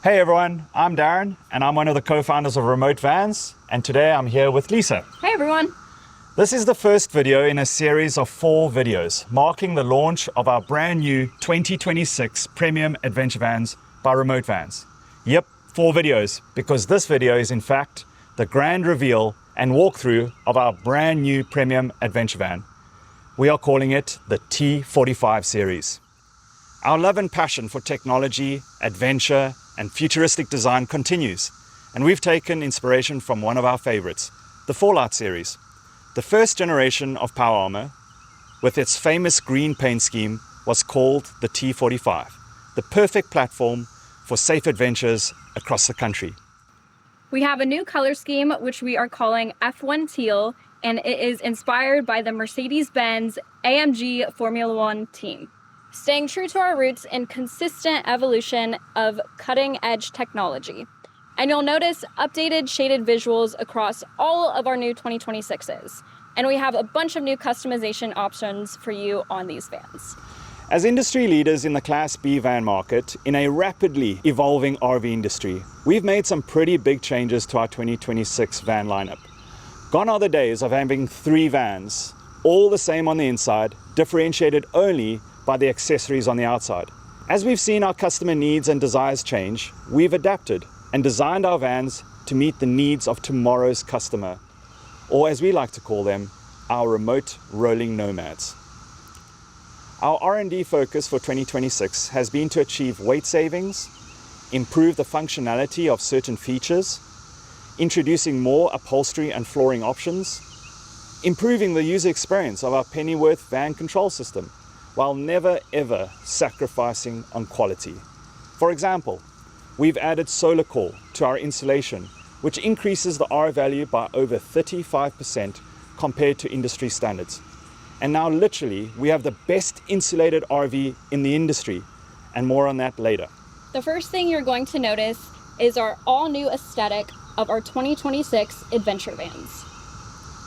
Hey everyone, I'm Darren and I'm one of the co-founders of Remote Vans, and today I'm here with Lisa. Hey everyone. This is the first video in a series of 4 videos marking the launch of our brand new 2026 Premium Adventure Vans by Remote Vans. Yep, 4 videos, because this video is in fact the grand reveal and walkthrough of our brand new Premium Adventure Van. We are calling it the T-45 series. Our love and passion for technology, adventure, and futuristic design continues, and we've taken inspiration from one of our favorites, the Fallout series. The first generation of power armor, with its famous green paint scheme, was called the T-45, the perfect platform for safe adventures across the country. We have a new color scheme which we are calling F1 Teal, and it is inspired by the Mercedes-Benz AMG Formula One team, staying true to our roots and consistent evolution of cutting-edge technology. And you'll notice updated shaded visuals across all of our new 2026s. And we have a bunch of new customization options for you on these vans. As industry leaders in the Class B van market in a rapidly evolving RV industry, we've made some pretty big changes to our 2026 van lineup. Gone are the days of having 3 vans, all the same on the inside, differentiated only by the accessories on the outside. As we've seen our customer needs and desires change, we've adapted and designed our vans to meet the needs of tomorrow's customer, or as we like to call them, our remote rolling nomads. Our R&D focus for 2026 has been to achieve weight savings, improve the functionality of certain features, introducing more upholstery and flooring options, improving the user experience of our Pennyworth van control system, while never ever sacrificing on quality. For example, we've added SolarCore to our insulation, which increases the R value by over 35% compared to industry standards. And now literally, we have the best insulated RV in the industry, and more on that later. The first thing you're going to notice is our all-new aesthetic of our 2026 adventure vans.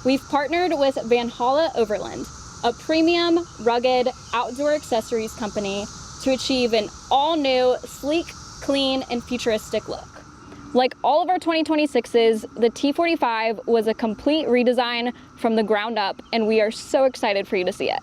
We've partnered with Vanhalla Overland, a premium, rugged, outdoor accessories company, to achieve an all-new, sleek, clean, and futuristic look. Like all of our 2026s, the T-45 was a complete redesign from the ground up, and we are so excited for you to see it.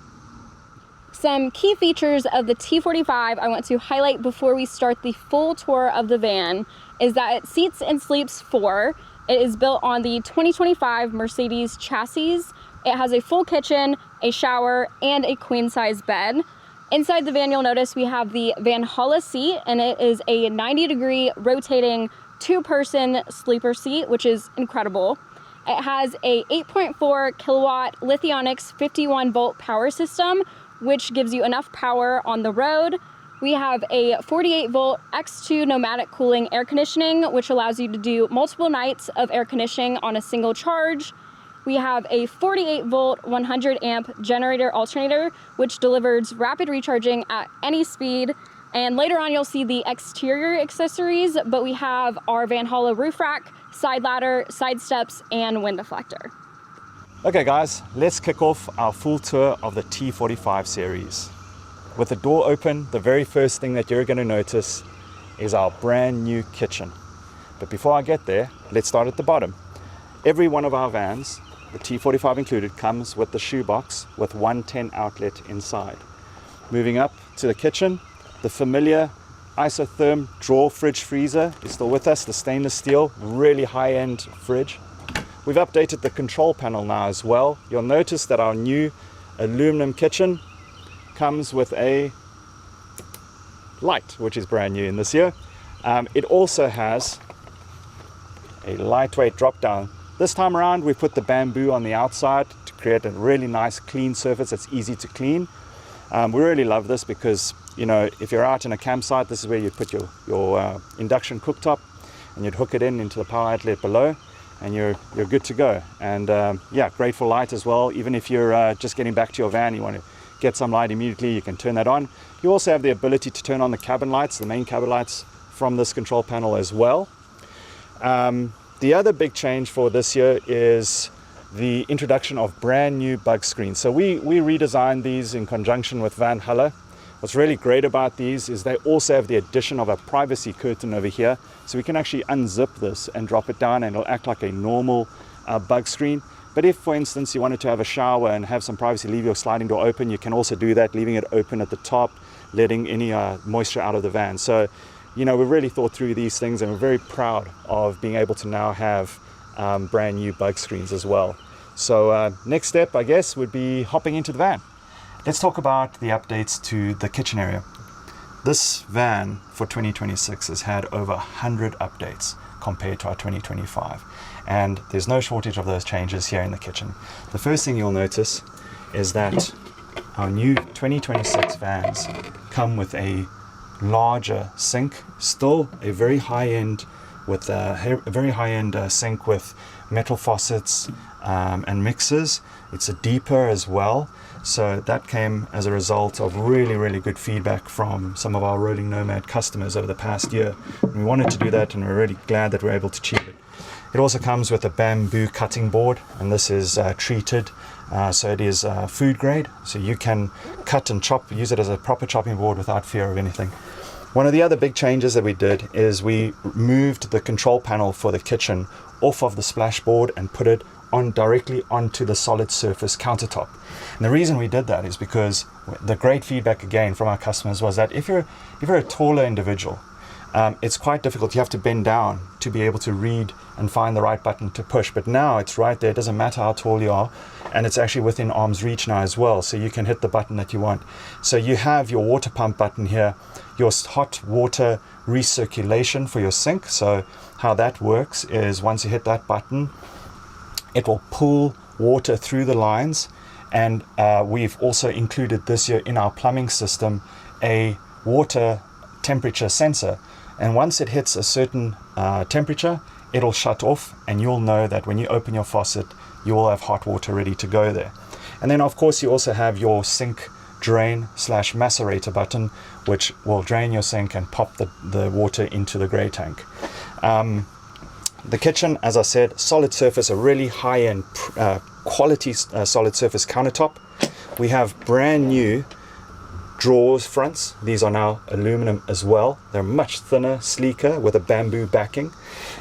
Some key features of the T-45 I want to highlight before we start the full tour of the van is that it seats and sleeps 4. It is built on the 2025 Mercedes chassis. It has a full kitchen, a shower, and a queen-size bed. Inside the van, you'll notice we have the Vanhalla Seat, and it is a 90-degree rotating 2-person sleeper seat, which is incredible. It has a 8.4 kilowatt Lithionics 51-volt power system, which gives you enough power on the road. We have a 48-volt X2 Nomadic Cooling air conditioning, which allows you to do multiple nights of air conditioning on a single charge. We have a 48-volt 100-amp generator alternator, which delivers rapid recharging at any speed. And later on, you'll see the exterior accessories, but we have our Vanhalla roof rack, side ladder, side steps, and wind deflector. Okay guys, let's kick off our full tour of the T-45 series. With the door open, the very first thing that you're going to notice is our brand new kitchen. But before I get there, let's start at the bottom. Every one of our vans, the T-45 included, comes with the shoebox with 110 outlet inside. Moving up to the kitchen, the familiar isotherm drawer fridge freezer is still with us, the stainless steel, really high-end fridge. We've updated the control panel now as well. You'll notice that our new aluminum kitchen comes with a light, which is brand new in this year. It also has a lightweight drop down. This time around, we put the bamboo on the outside to create a really nice clean surface that's easy to clean. We really love this because, you know, if you're out in a campsite, this is where you put your induction cooktop, and you'd hook it into the power outlet below, and you're good to go. And yeah, great for light as well. Even if you're just getting back to your van, you want to get some light immediately, you can turn that on. You also have the ability to turn on the cabin lights, the main cabin lights, from this control panel as well. The other big change for this year is the introduction of brand new bug screens. So we redesigned these in conjunction with Vanhalla What's really great about these is they also have the addition of a privacy curtain over here, so we can actually unzip this and drop it down and it'll act like a normal bug screen. But if, for instance, you wanted to have a shower and have some privacy, leave your sliding door open, you can also do that, leaving it open at the top, letting any moisture out of the van. So, you know, we really thought through these things, and we're very proud of being able to now have brand new bug screens as well. So next step, I guess, would be hopping into the van. Let's talk about the updates to the kitchen area. This van for 2026 has had over 100 updates compared to our 2025. And there's no shortage of those changes here in the kitchen. The first thing you'll notice is that our new 2026 vans come with a larger sink, still a very high-end with a very high-end sink with metal faucets and mixers. It's a deeper as well. So that came as a result of really good feedback from some of our rolling Nomad customers over the past year. And we wanted to do that, and we're really glad that we're able to achieve it. It also comes with a bamboo cutting board, and this is treated, so it is food grade. So you can cut and chop, use it as a proper chopping board without fear of anything. One of the other big changes that we did is we moved the control panel for the kitchen off of the splashboard and put it directly onto the solid surface countertop. And the reason we did that is because the great feedback again from our customers was that if you're a taller individual, it's quite difficult. You have to bend down to be able to read and find the right button to push. But now it's right there. It doesn't matter how tall you are, and it's actually within arm's reach now as well. So you can hit the button that you want. So you have your water pump button here, your hot water recirculation for your sink. So how that works is once you hit that button, it will pull water through the lines. And we've also included this year in our plumbing system a water temperature sensor. And once it hits a certain temperature, it'll shut off, and you'll know that when you open your faucet, you will have hot water ready to go there. And then of course you also have your sink drain / macerator button, which will drain your sink and pop the water into the grey tank. The kitchen, as I said, solid surface, a really high-end quality solid surface countertop. We have brand new drawers fronts. These are now aluminum as well. They're much thinner, sleeker, with a bamboo backing.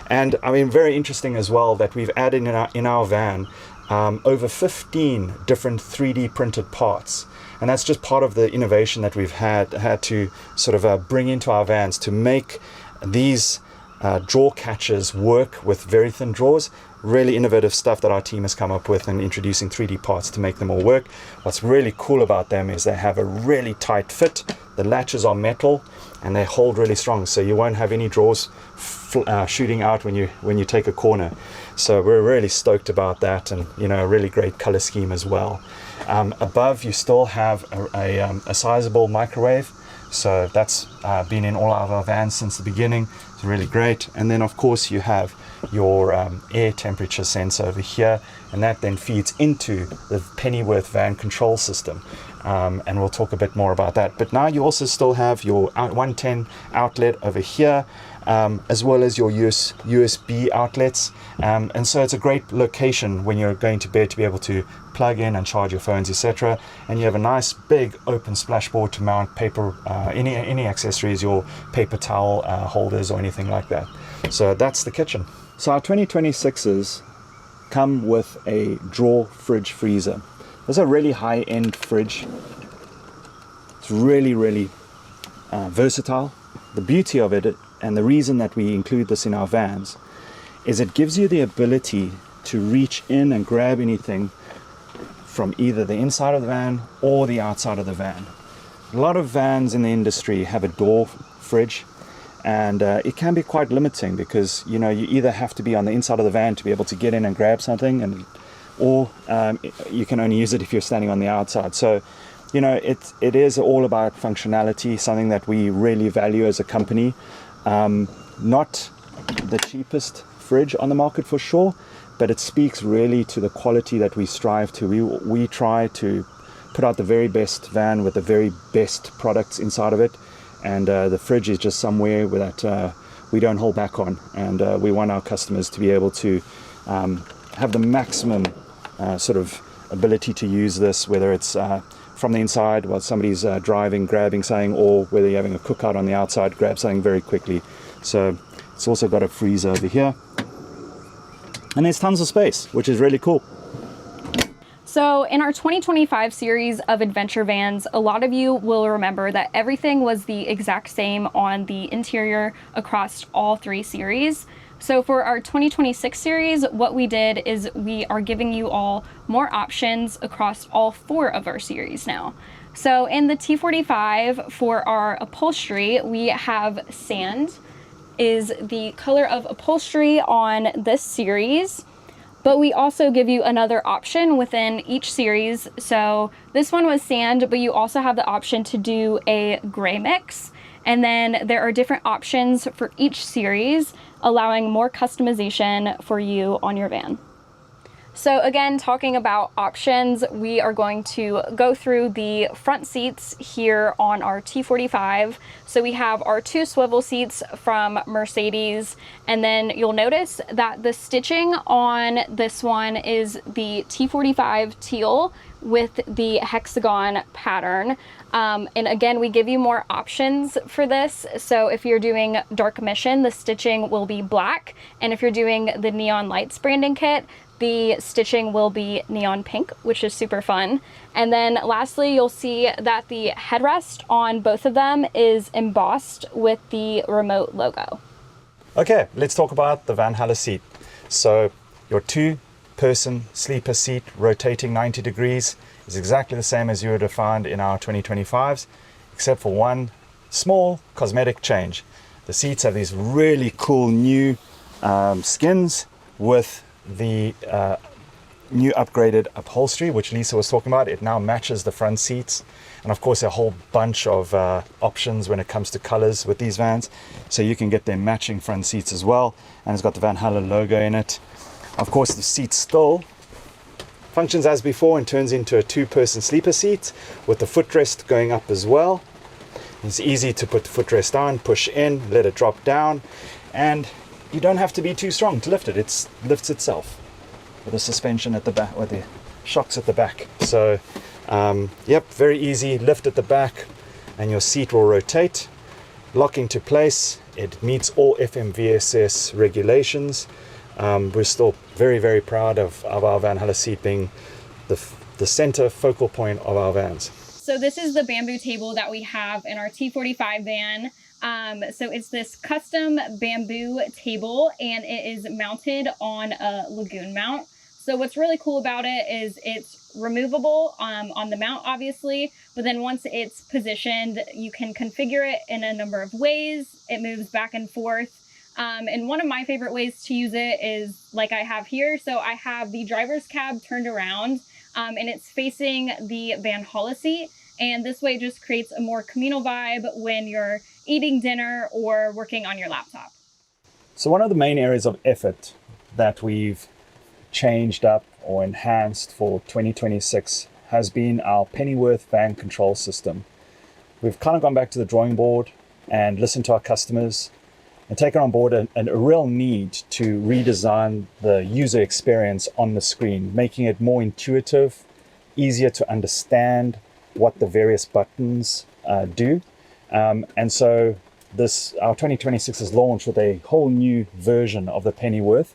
And I mean, very interesting as well that we've added in our van over 15 different 3D printed parts. And that's just part of the innovation that we've had to sort of bring into our vans to make these drawer catches work with very thin drawers. Really innovative stuff that our team has come up with, and introducing 3D parts to make them all work. What's really cool about them is they have a really tight fit. The latches are metal and they hold really strong, so you won't have any drawers shooting out when you take a corner. So we're really stoked about that, and you know, a really great color scheme as well. Above you still have a sizable microwave. So that's been in all of our vans since the beginning. It's really great. And then of course you have your air temperature sensor over here, and that then feeds into the Pennyworth van control system. And we'll talk a bit more about that. But now you also still have your 110 outlet over here, as well as your USB outlets. And so it's a great location when you're going to bed to be able to plug in and charge your phones, etc. And you have a nice big open splashboard to mount paper, any accessories, your paper towel holders or anything like that. So that's the kitchen. So our 2026s come with a drawer fridge freezer. This is a really high-end fridge. It's really versatile. The beauty of it, and the reason that we include this in our vans, is it gives you the ability to reach in and grab anything from either the inside of the van or the outside of the van. A lot of vans in the industry have a door fridge, and it can be quite limiting because you either have to be on the inside of the van to be able to get in and grab something, or you can only use it if you're standing on the outside. So it is all about functionality, something that we really value as a company. Not the cheapest fridge on the market for sure, but it speaks really to the quality that we strive to. We try to put out the very best van with the very best products inside of it, and the fridge is just somewhere that we don't hold back on, and we want our customers to be able to have the maximum sort of ability to use this, whether it's from the inside while somebody's driving, grabbing something, or whether you're having a cookout on the outside, grab something very quickly. So it's also got a freezer over here. And there's tons of space, which is really cool. So in our 2025 series of adventure vans, a lot of you will remember that everything was the exact same on the interior across all 3 series. So for our 2026 series, what we did is we are giving you all more options across all 4 of our series now. So in the T-45 for our upholstery, we have sand is the color of upholstery on this series. But we also give you another option within each series. So this one was sand, but you also have the option to do a gray mix. And then there are different options for each series, allowing more customization for you on your van. So again, talking about options, we are going to go through the front seats here on our T-45. So we have our 2 swivel seats from Mercedes, and then you'll notice that the stitching on this one is the T-45 teal with the hexagon pattern. And again, we give you more options for this. So if you're doing dark emission, the stitching will be black. And if you're doing the neon lights branding kit, the stitching will be neon pink, which is super fun. And then lastly, you'll see that the headrest on both of them is embossed with the remote logo. Okay, let's talk about the Vanhalla Seat. So your 2-person sleeper seat rotating 90 degrees is exactly the same as you would have found in our 2025s, except for one small cosmetic change. The seats have these really cool new skins with the new upgraded upholstery, which Lisa was talking about. It now matches the front seats, and of course a whole bunch of options when it comes to colors with these vans, so you can get their matching front seats as well. And it's got the Vanhalla logo in it. Of course, the seat still functions as before and turns into a 2-person sleeper seat with the footrest going up as well. It's easy to put the footrest on, push in, let it drop down, and you don't have to be too strong to lift it. It lifts itself with the suspension at the back, with the shocks at the back. So, yep, very easy. Lift at the back, and your seat will rotate, lock into place. It meets all FMVSS regulations. We're still very, very proud of our Vanhalla Seat being the center focal point of our vans. So this is the bamboo table that we have in our T-45 van. So it's this custom bamboo table, and it is mounted on a lagoon mount. So what's really cool about it is it's removable on the mount, obviously, but then once it's positioned, you can configure it in a number of ways. It moves back and forth. And one of my favorite ways to use it is like I have here. So I have the driver's cab turned around, and it's facing the Vanhalla Seat. And this way just creates a more communal vibe when you're eating dinner or working on your laptop. So one of the main areas of effort that we've changed up or enhanced for 2026 has been our Pennyworth van control system. We've kind of gone back to the drawing board and listened to our customers and taken on board a real need to redesign the user experience on the screen, making it more intuitive, easier to understand what the various buttons do. And so our 2026 is launched with a whole new version of the Pennyworth.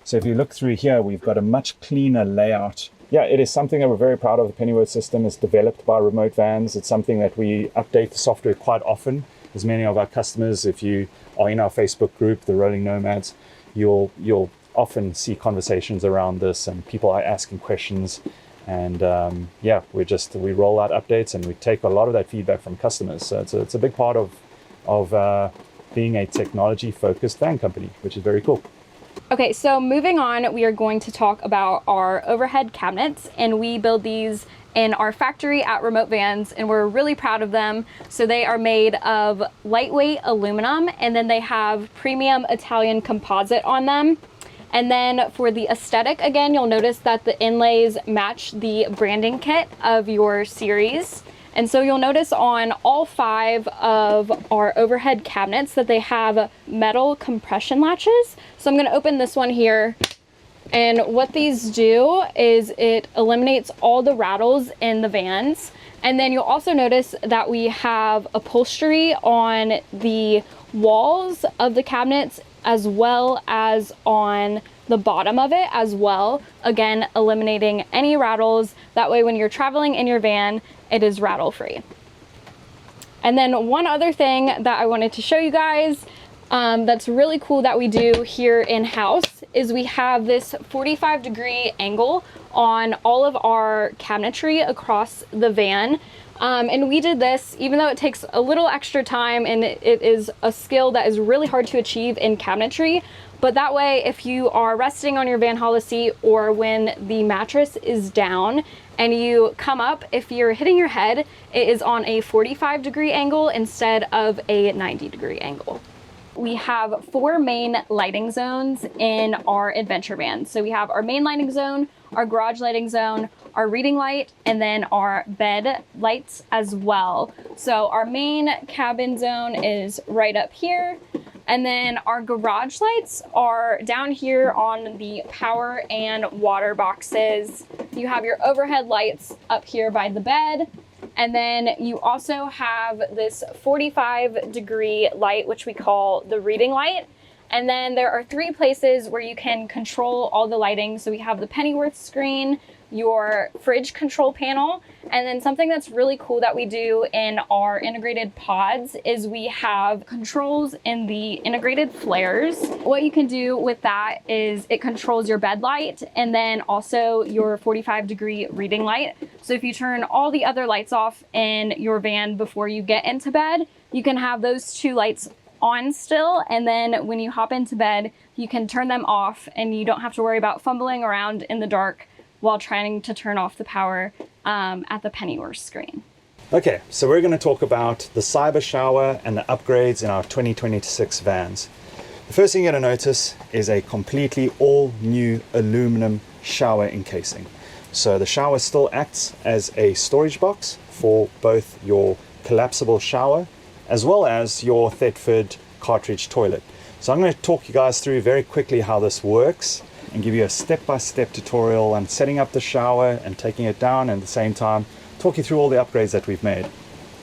So if you look through here, we've got a much cleaner layout. Yeah, it is something that we're very proud of. The Pennyworth system is developed by Remote Vans. It's something that we update the software quite often. As many of our customers, if you are in our Facebook group, the Rolling Nomads, you'll often see conversations around this and people are asking questions. And yeah, we roll out updates and we take a lot of that feedback from customers. So it's a big part of being a technology-focused van company, which is very cool. Okay, so moving on, we are going to talk about our overhead cabinets, and we build these in our factory at Remote Vans, and we're really proud of them. So they are made of lightweight aluminum, and then they have premium Italian composite on them. And then for the aesthetic, again, you'll notice that the inlays match the branding kit of your series. And so you'll notice on all 5 of our overhead cabinets that they have metal compression latches. So I'm gonna open this one here. And what these do is it eliminates all the rattles in the vans. And then you'll also notice that we have upholstery on the walls of the cabinets as well as on the bottom of it as well. Again, eliminating any rattles. That way when you're traveling in your van, it is rattle free. And then one other thing that I wanted to show you guys that's really cool that we do here in-house is we have this 45-degree angle on all of our cabinetry across the van. And we did this, even though it takes a little extra time and it is a skill that is really hard to achieve in cabinetry. But that way, if you are resting on your Vanhalla seat or when the mattress is down and you come up, if you're hitting your head, it is on a 45-degree angle instead of a 90-degree angle. We have 4 main lighting zones in our adventure van. So we have our main lighting zone, our garage lighting zone, our reading light, and then our bed lights as well. So our main cabin zone is right up here. And then our garage lights are down here on the power and water boxes. You have your overhead lights up here by the bed. And then you also have this 45-degree light, which we call the reading light. And then there are 3 places where you can control all the lighting. So we have the Pennyworth screen, your fridge control panel, and then something that's really cool that we do in our integrated pods is we have controls in the integrated flares. What you can do with that is it controls your bed light and then also your 45-degree reading light. So if you turn all the other lights off in your van before you get into bed, you can have those 2 lights on still, and then when you hop into bed, you can turn them off and you don't have to worry about fumbling around in the dark while trying to turn off the power at the Pennyworth screen. Okay, so we're going to talk about the cyber shower and the upgrades in our 2026 vans. The first thing you're going to notice is a completely all new aluminum shower encasing. So the shower still acts as a storage box for both your collapsible shower as well as your Thetford cartridge toilet. So I'm going to talk you guys through very quickly how this works and give you a step-by-step tutorial on setting up the shower and taking it down, and at the same time talk you through all the upgrades that we've made.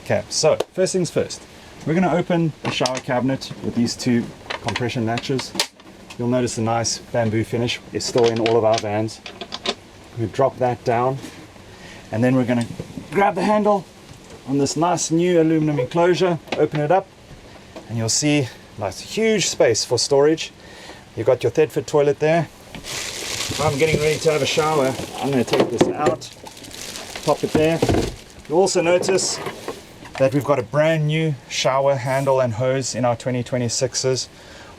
Okay, so first things first, we're going to open the shower cabinet with these 2 compression latches. You'll notice the nice bamboo finish is still in all of our vans. We drop that down, and then we're going to grab the handle on this nice new aluminum enclosure, open it up, and you'll see nice huge space for storage. You've got your Thetford toilet there. If I'm getting ready to have a shower, I'm going to take this out, pop it there. You'll also notice that we've got a brand new shower handle and hose in our 2026s,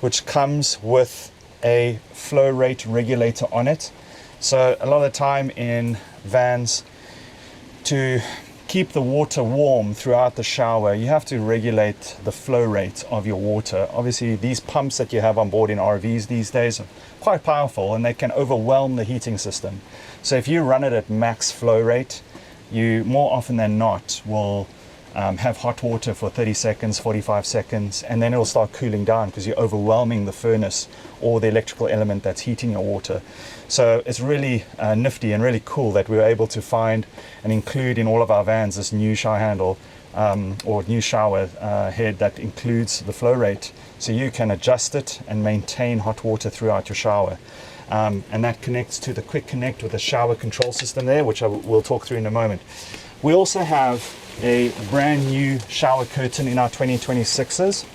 which comes with a flow rate regulator on it. So a lot of the time in vans, to keep the water warm throughout the shower, you have to regulate the flow rate of your water. Obviously, these pumps that you have on board in RVs these days are quite powerful and they can overwhelm the heating system. So if you run it at max flow rate, you more often than not will have hot water for 30 seconds, 45 seconds, and then it'll start cooling down because you're overwhelming the furnace or the electrical element that's heating your water. So it's really nifty and really cool that we were able to find and include in all of our vans this new shower handle or new shower head that includes the flow rate, so you can adjust it and maintain hot water throughout your shower. And that connects to the quick connect with the shower control system there, which we'll talk through in a moment. We also have a brand new shower curtain in our 2026s.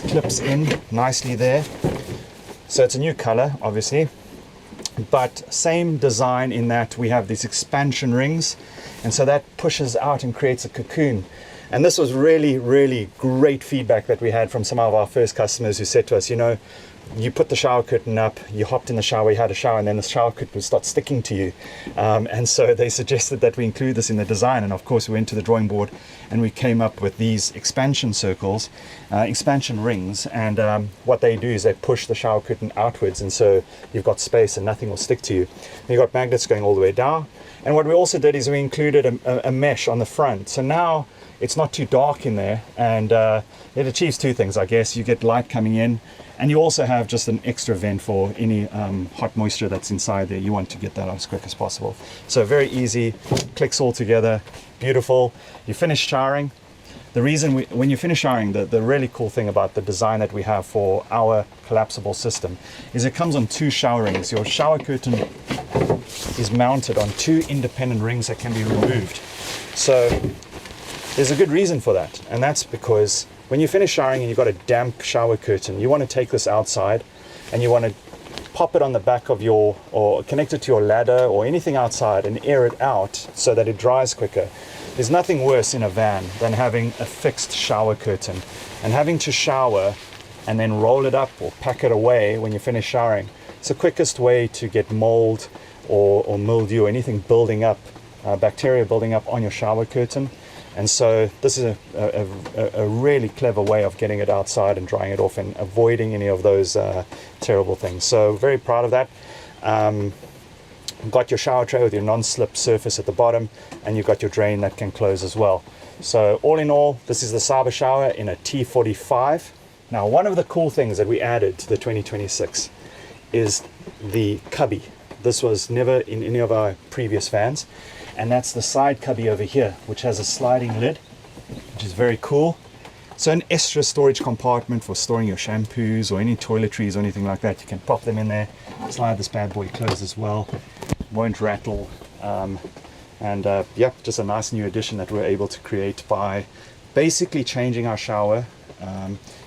It clips in nicely there. So it's a new color, obviously, but same design in that we have these expansion rings, and so that pushes out and creates a cocoon. And this was really, really great feedback that we had from some of our first customers who said to us, you know, you put the shower curtain up, you hopped in the shower, you had a shower, and then the shower curtain would start sticking to you. And so they suggested that we include this in the design. And of course, we went to the drawing board and we came up with these expansion circles, expansion rings. And what they do is they push the shower curtain outwards. And so you've got space and nothing will stick to you. And you've got magnets going all the way down. And what we also did is we included a mesh on the front. So now it's not too dark in there, and it achieves two things, I guess. You get light coming in, and you also have just an extra vent for any hot moisture that's inside there. You want to get that out as quick as possible. So very easy, clicks all together, beautiful. You finish showering. The reason when you finish showering, the really cool thing about the design that we have for our collapsible system is it comes on two shower rings. Your shower curtain is mounted on two independent rings that can be removed. So there's a good reason for that, and that's because when you finish showering and you've got a damp shower curtain, you want to take this outside and you want to pop it on the back of or connect it to your ladder or anything outside and air it out so that it dries quicker. There's nothing worse in a van than having a fixed shower curtain and having to shower and then roll it up or pack it away when you finish showering. It's the quickest way to get mold or mildew or anything building up, bacteria building up on your shower curtain. And so this is a really clever way of getting it outside and drying it off and avoiding any of those terrible things. So very proud of that. Got your shower tray with your non-slip surface at the bottom, and you've got your drain that can close as well. So all in all, this is the Cyber shower in a T-45. Now, one of the cool things that we added to the 2026 is the cubby. This was never in any of our previous vans, and that's the side cubby over here, which has a sliding lid, which is very cool. So an extra storage compartment for storing your shampoos or any toiletries or anything like that. You can pop them in there, slide this bad boy closed as well, won't rattle, yeah, just a nice new addition that we're able to create by basically changing our shower,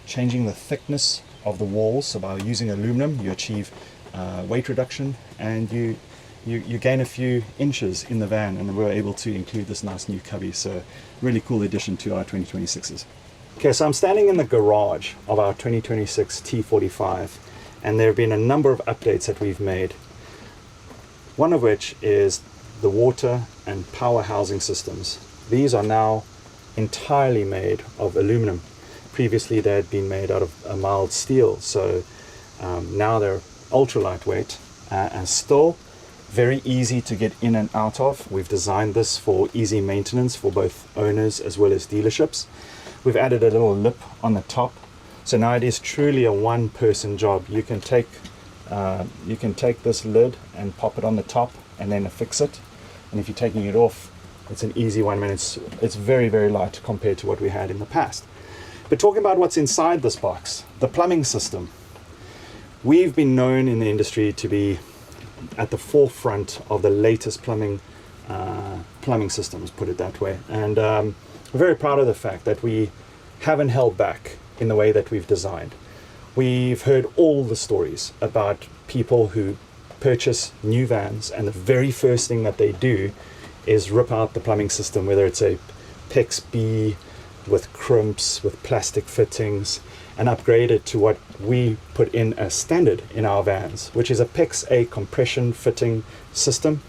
changing the thickness of the walls. So by using aluminum, you achieve weight reduction, and you gain a few inches in the van, and we're able to include this nice new cubby. So really cool addition to our 2026s. Okay, so I'm standing in the garage of our 2026 T45, and there have been a number of updates that we've made. One of which is the water and power housing systems. These are now entirely made of aluminum. Previously they had been made out of a mild steel, so now they're ultra lightweight and still very easy to get in and out of. We've designed this for easy maintenance for both owners as well as dealerships. We've added a little lip on the top, so now it is truly a one-person job. You can take this lid and pop it on the top and then affix it, and if you're taking it off, it's an easy one. Man, it's very, very light compared to what we had in the past. But talking about what's inside this box, the plumbing system. We've been known in the industry to be at the forefront of the latest plumbing systems, put it that way, and we're very proud of the fact that we haven't held back in the way that we've designed. We've heard all the stories about people who purchase new vans, and the very first thing that they do is rip out the plumbing system, whether it's a PEX B with crimps, with plastic fittings, and upgrade it to what we put in as standard in our vans, which is a PEX A compression fitting system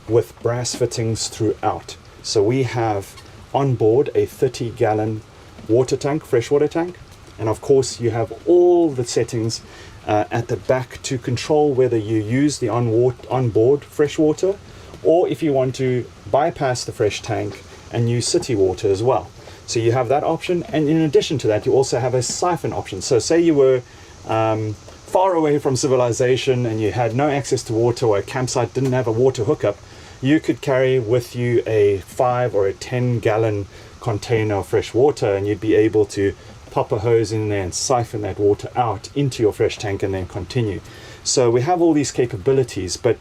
with brass fittings throughout. So we have on board a 30-gallon water tank, freshwater tank, and of course you have all the settings at the back to control whether you use the onboard fresh water, or if you want to bypass the fresh tank and use city water as well. So you have that option, and in addition to that you also have a siphon option. So say you were far away from civilization and you had no access to water, or a campsite didn't have a water hookup, you could carry with you a 5 or a 10-gallon container of fresh water, and you'd be able to pop a hose in there and siphon that water out into your fresh tank and then continue. So we have all these capabilities, but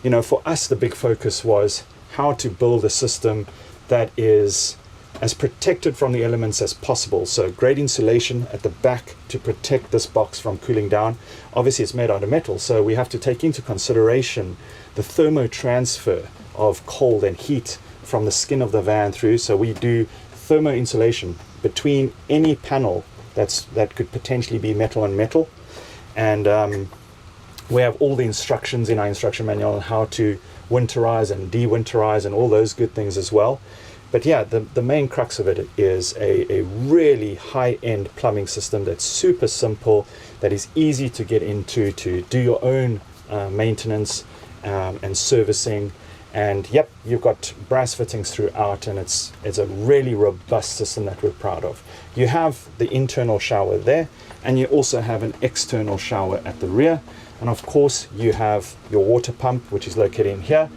you know, for us the big focus was how to build a system that is as protected from the elements as possible. So great insulation at the back to protect this box from cooling down. Obviously it's made out of metal, so we have to take into consideration the thermo transfer of cold and heat from the skin of the van through. So we do thermo insulation between any panel that could potentially be metal on metal, and we have all the instructions in our instruction manual on how to winterize and de-winterize and all those good things as well. But yeah, the main crux of it is a really high-end plumbing system that's super simple, that is easy to get into, to do your own maintenance and servicing, And yep, you've got brass fittings throughout, and it's a really robust system that we're proud of. You have the internal shower there, and you also have an external shower at the rear. And of course, you have your water pump, which is located in here.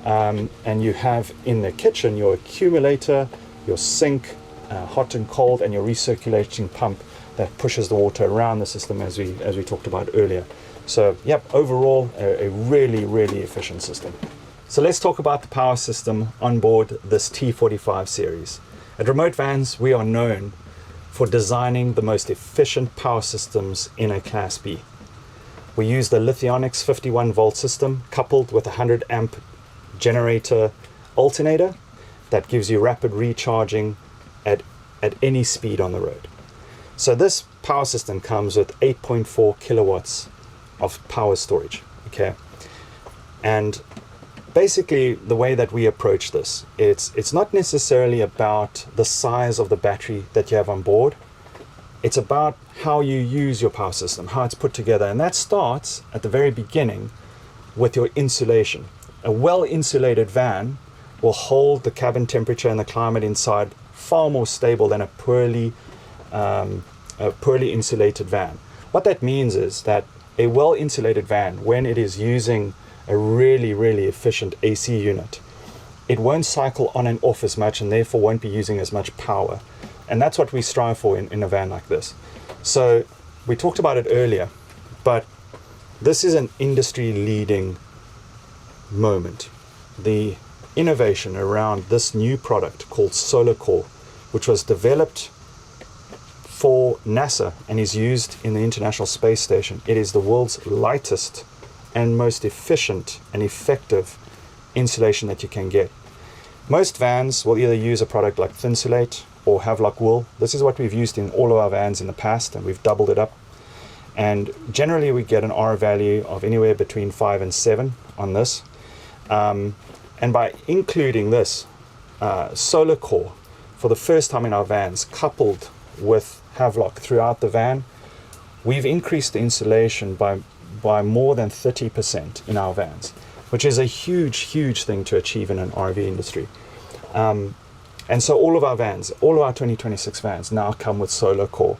And you have in the kitchen your accumulator, your sink, hot and cold, and your recirculating pump that pushes the water around the system, as we talked about earlier. So yep, overall a really, really efficient system. So let's talk about the power system on board this T-45 series. At Remote Vans, we are known for designing the most efficient power systems in a Class B. We use the Lithionics 51 volt system coupled with a 100 amp generator alternator that gives you rapid recharging at any speed on the road. So this power system comes with 8.4 kilowatts of power storage, okay? And basically the way that we approach this, it's not necessarily about the size of the battery that you have on board. It's about how you use your power system, how it's put together. And that starts at the very beginning with your insulation. A well-insulated van will hold the cabin temperature and the climate inside far more stable than a poorly insulated van. What that means is that a well-insulated van, when it is using a really, really efficient AC unit, it won't cycle on and off as much, and therefore won't be using as much power. And that's what we strive for in a van like this. So we talked about it earlier, but this is an industry-leading moment. The innovation around this new product called SolarCore, which was developed for NASA and is used in the International Space Station. It is the world's lightest and most efficient and effective insulation that you can get. Most vans will either use a product like Thinsulate or Havelock wool. This is what we've used in all of our vans in the past, and we've doubled it up. And generally we get an R value of anywhere between 5 and 7 on this. And by including this SolarCore for the first time in our vans, coupled with Havelock throughout the van, we've increased the insulation by more than 30% in our vans, which is a huge thing to achieve in an RV industry. And so all of our vans, all of our 2026 vans now come with SolarCore.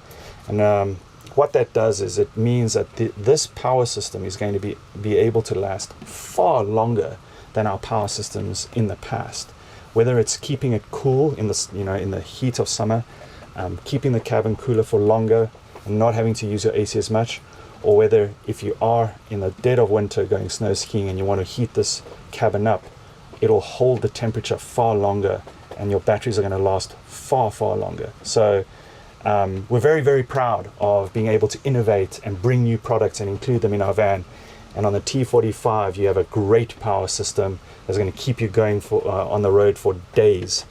And what that does is it means that this power system is going to be able to last far longer than our power systems in the past. Whether it's keeping it cool in the heat of summer, keeping the cabin cooler for longer and not having to use your AC as much, or whether if you are in the dead of winter going snow skiing and you want to heat this cabin up, it'll hold the temperature far longer and your batteries are going to last far longer. So we're very proud of being able to innovate and bring new products and include them in our van. And on the T45 you have a great power system that's going to keep you going for on the road for days,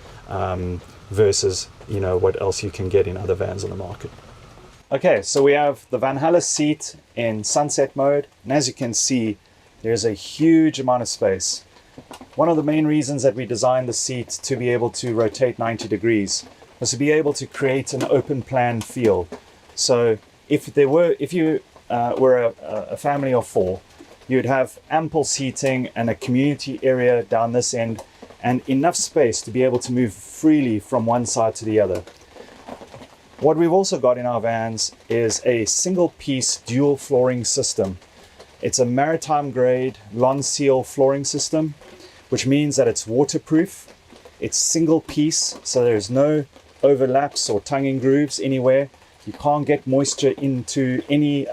versus what else you can get in other vans on the market. Okay, so we have the Vanhalla Seat in sunset mode, and as you can see, there's a huge amount of space. One of the main reasons that we designed the seat to be able to rotate 90 degrees was to be able to create an open plan feel. So if you were a family of 4, you'd have ample seating and a community area down this end, and enough space to be able to move freely from one side to the other. What we've also got in our vans is a single piece dual flooring system. It's a maritime grade Lon Seal flooring system, which means that it's waterproof. It's single piece, so there's no overlaps or tonguing grooves anywhere. You can't get moisture into any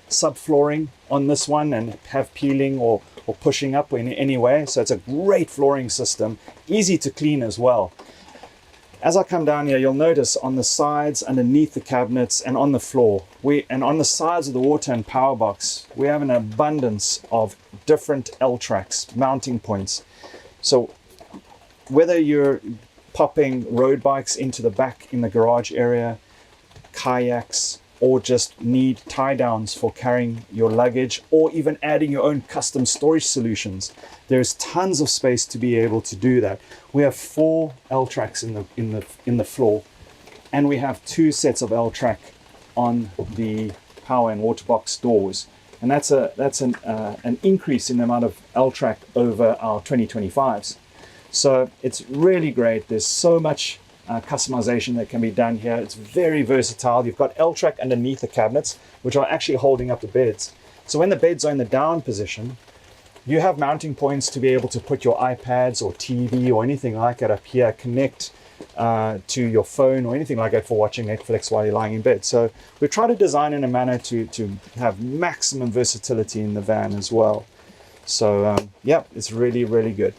subflooring on this one and have peeling or pushing up in any way. So it's a great flooring system, easy to clean as well. As I come down here, you'll notice on the sides, underneath the cabinets, and on the floor, and on the sides of the water and power box, we have an abundance of different L-tracks, mounting points. So whether you're popping road bikes into the back in the garage area, kayaks, or just need tie downs for carrying your luggage, or even adding your own custom storage solutions, there's tons of space to be able to do that. We have 4 L-tracks in the floor, and we have 2 sets of L-track on the power and water box doors. And that's an increase in the amount of L-track over our 2025s. So it's really great. There's so much customization that can be done here. It's very versatile. You've got L-track underneath the cabinets, which are actually holding up the beds. So when the beds are in the down position, you have mounting points to be able to put your iPads or TV or anything like that up here, connect to your phone or anything like that for watching Netflix while you're lying in bed. So we try to design in a manner to have maximum versatility in the van as well. So yeah, it's really, really good.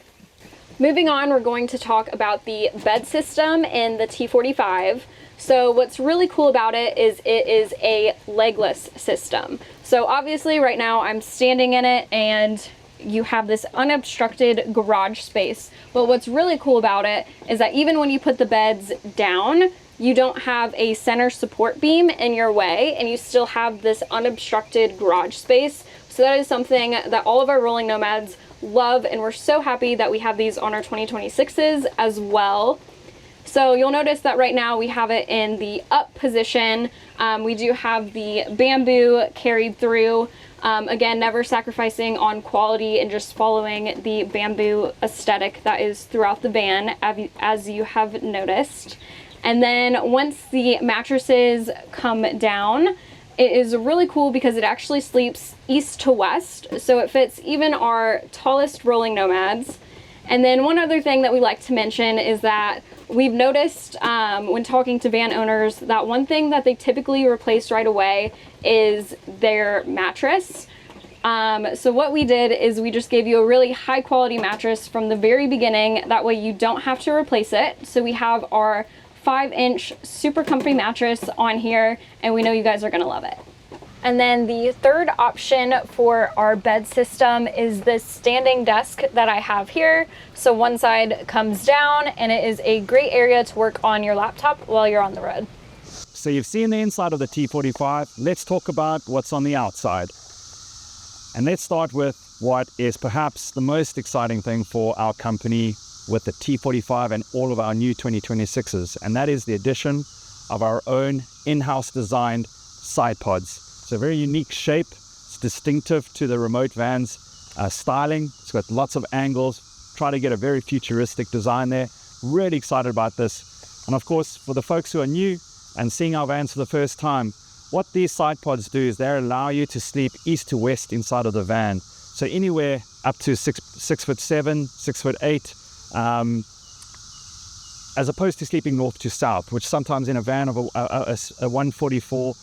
Moving on, we're going to talk about the bed system in the T-45. So what's really cool about it is a legless system. So obviously right now I'm standing in it and you have this unobstructed garage space. But what's really cool about it is that even when you put the beds down, you don't have a center support beam in your way and you still have this unobstructed garage space. So that is something that all of our rolling nomads love, and we're so happy that we have these on our 2026s as well. So you'll notice that right now we have it in the up position. We do have the bamboo carried through. Again, never sacrificing on quality and just following the bamboo aesthetic that is throughout the van, as you have noticed. And then once the mattresses come down, it is really cool because it actually sleeps east to west, so it fits even our tallest rolling nomads. And then one other thing that we like to mention is that we've noticed when talking to van owners that one thing that they typically replace right away is their mattress. So what we did is we just gave you a really high quality mattress from the very beginning. That way you don't have to replace it. So we have our 5-inch super comfy mattress on here, and we know you guys are gonna love it. And then the third option for our bed system is this standing desk that I have here. So one side comes down and it is a great area to work on your laptop while you're on the road. So you've seen the inside of the T-45. Let's talk about what's on the outside. And let's start with what is perhaps the most exciting thing for our company with the T-45 and all of our new 2026s, and that is the addition of our own in-house designed side pods. It's a very unique shape. It's distinctive to the remote van's styling. It's got lots of angles. Try to get a very futuristic design there. Really excited about this. And of course, for the folks who are new and seeing our vans for the first time, what these side pods do is they allow you to sleep east to west inside of the van. So anywhere up to 6'7", 6'8", as opposed to sleeping north to south, which sometimes in a van of a 144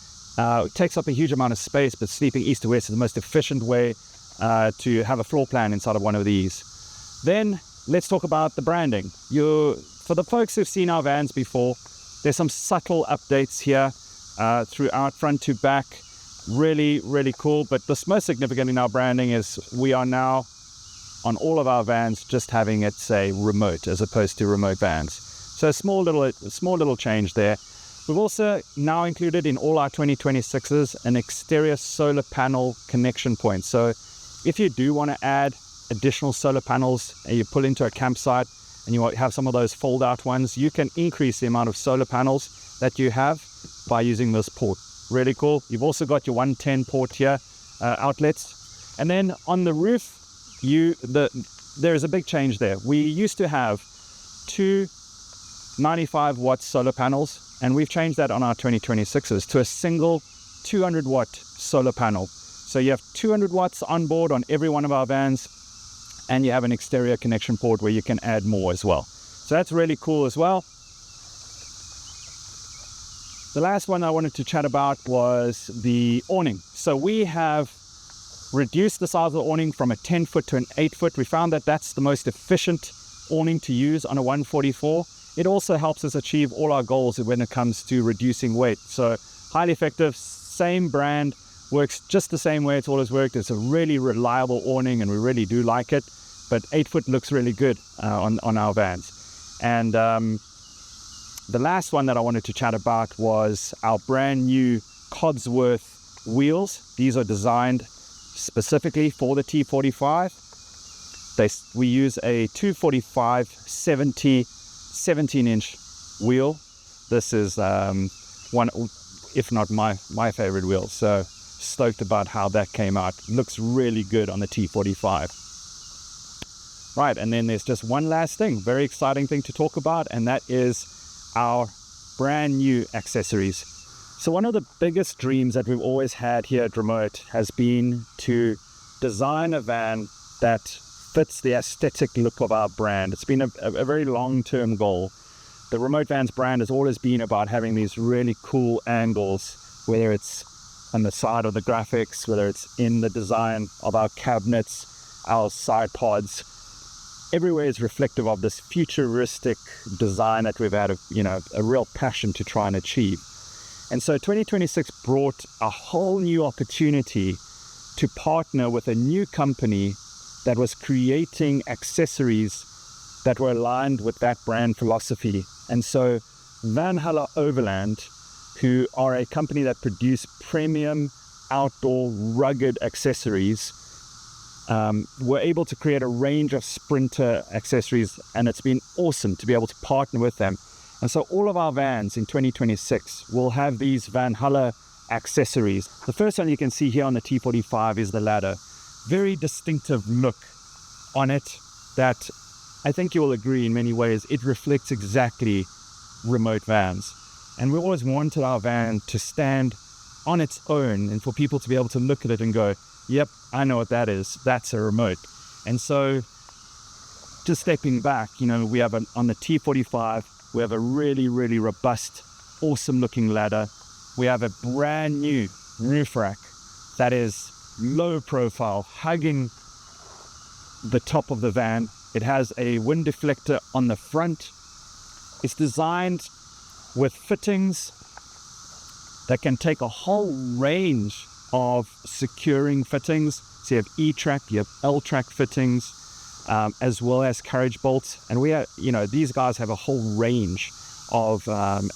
takes up a huge amount of space, but sleeping east to west is the most efficient way to have a floor plan inside of one of these. Then let's talk about the branding. For the folks who've seen our vans before, there's some subtle updates here throughout front to back. Really, really cool. But the most significant in our branding is we are now on all of our vans just having it say remote as opposed to remote vans. So a small little change there. We've also now included in all our 2026s an exterior solar panel connection point. So if you do want to add additional solar panels and you pull into a campsite and you have some of those fold out ones, you can increase the amount of solar panels that you have by using this port. Really cool. You've also got your 110 port here, outlets. And then on the roof, there is a big change there. We used to have two 95 watt solar panels, and we've changed that on our 2026s to a single 200 watt solar panel. So you have 200 watts on board on every one of our vans, and you have an exterior connection port where you can add more as well. So that's really cool as well. The last one I wanted to chat about was the awning. So we have reduced the size of the awning from a 10 foot to an 8 foot. We found that that's the most efficient awning to use on a 144. It also helps us achieve all our goals when it comes to reducing weight. So highly effective, same brand, works just the same way it's always worked. It's a really reliable awning and we really do like it, but 8 foot looks really good on our vans. And the last one that I wanted to chat about was our brand new Codsworth wheels. These are designed specifically for the T-45. We use a 245 17-inch wheel. This is one, if not my favorite wheel. So stoked about how that came out. Looks really good on the T-45. Right, and then there's just one last thing, very exciting thing to talk about, and that is our brand new accessories. So one of the biggest dreams that we've always had here at Remote has been to design a van that fits the aesthetic look of our brand. It's been a very long-term goal. The Remote Vans brand has always been about having these really cool angles, whether it's on the side of the graphics, whether it's in the design of our cabinets, our side pods. Everywhere is reflective of this futuristic design that we've had a real passion to try and achieve. And so 2026 brought a whole new opportunity to partner with a new company that was creating accessories that were aligned with that brand philosophy. And so Vanhalla Overland, who are a company that produce premium outdoor rugged accessories, were able to create a range of Sprinter accessories, and it's been awesome to be able to partner with them. And so all of our vans in 2026 will have these Vanhalla accessories. The first one you can see here on the T-45 is the ladder. Very distinctive look on it that I think you will agree in many ways it reflects exactly Remote Vans. And we always wanted our van to stand on its own and for people to be able to look at it and go, yep, I know what that is. That's a Remote. And so just stepping back, we have on the T-45, we have a really, really robust, awesome looking ladder. We have a brand new roof rack that is low profile, hugging the top of the van. It has a wind deflector on the front. It's designed with fittings that can take a whole range of securing fittings. So you have E-track, you have L-track fittings, as well as carriage bolts. And we are, these guys have a whole range of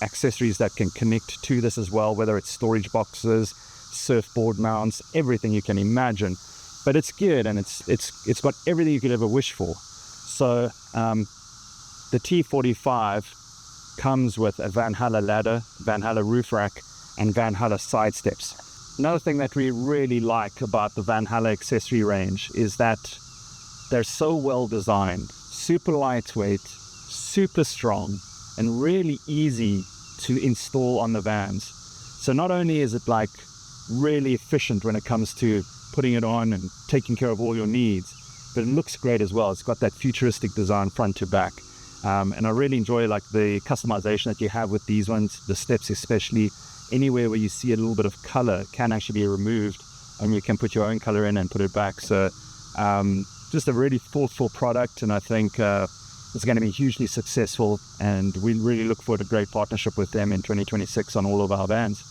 accessories that can connect to this as well, whether it's storage boxes, surfboard mounts, everything you can imagine. But it's geared and it's got everything you could ever wish for. So the T-45 comes with a Vanhalla ladder, Vanhalla roof rack, and Vanhalla side steps. Another thing that we really like about the Vanhalla accessory range is that they're so well designed, super lightweight, super strong, and really easy to install on the vans. So not only is it like really efficient when it comes to putting it on and taking care of all your needs, but it looks great as well. It's got that futuristic design front to back. And I really enjoy like the customization that you have with these ones, the steps especially. Anywhere where you see a little bit of color can actually be removed and you can put your own color in and put it back. So just a really thoughtful product, and I think it's going to be hugely successful, and we really look forward to a great partnership with them in 2026 on all of our vans.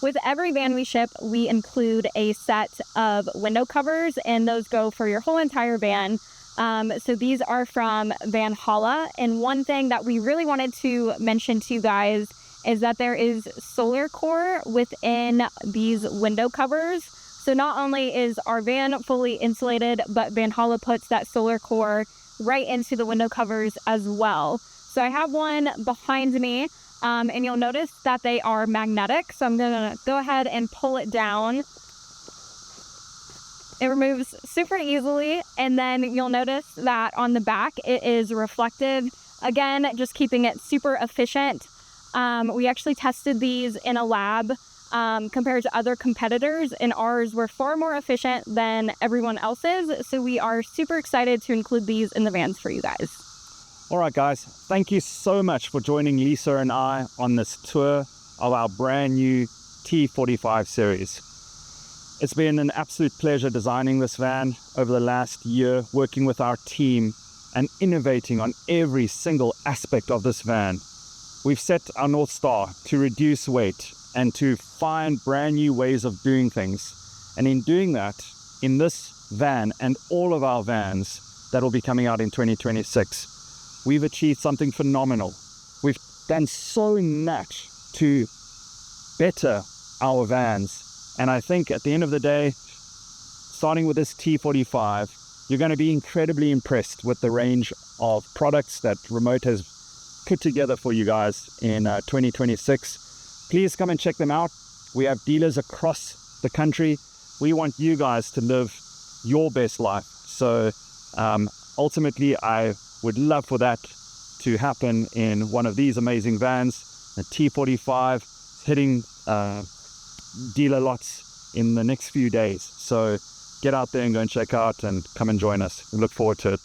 With every van we ship, we include a set of window covers, and those go for your whole entire van. So these are from Vanhalla, and one thing that we really wanted to mention to you guys is that there is SolarCore within these window covers. So not only is our van fully insulated, but Vanhalla puts that SolarCore right into the window covers as well. So I have one behind me, and you'll notice that they are magnetic. So I'm gonna go ahead and pull it down. It removes super easily, and then you'll notice that on the back it is reflective. Again, just keeping it super efficient. We actually tested these in a lab compared to other competitors, and ours were far more efficient than everyone else's. So we are super excited to include these in the vans for you guys. All right, guys, thank you so much for joining Lisa and I on this tour of our brand new T-45 series. It's been an absolute pleasure designing this van over the last year, working with our team and innovating on every single aspect of this van. We've set our North Star to reduce weight and to find brand new ways of doing things. And in doing that, in this van and all of our vans that will be coming out in 2026, we've achieved something phenomenal. We've done so much to better our vans. And I think at the end of the day, starting with this T-45, you're going to be incredibly impressed with the range of products that Remote has put together for you guys in 2026. Please come and check them out. We have dealers across the country. We want you guys to live your best life. So ultimately, I would love for that to happen in one of these amazing vans. The T-45 hitting dealer lots in the next few days. So get out there and go and check out and come and join us. We look forward to it.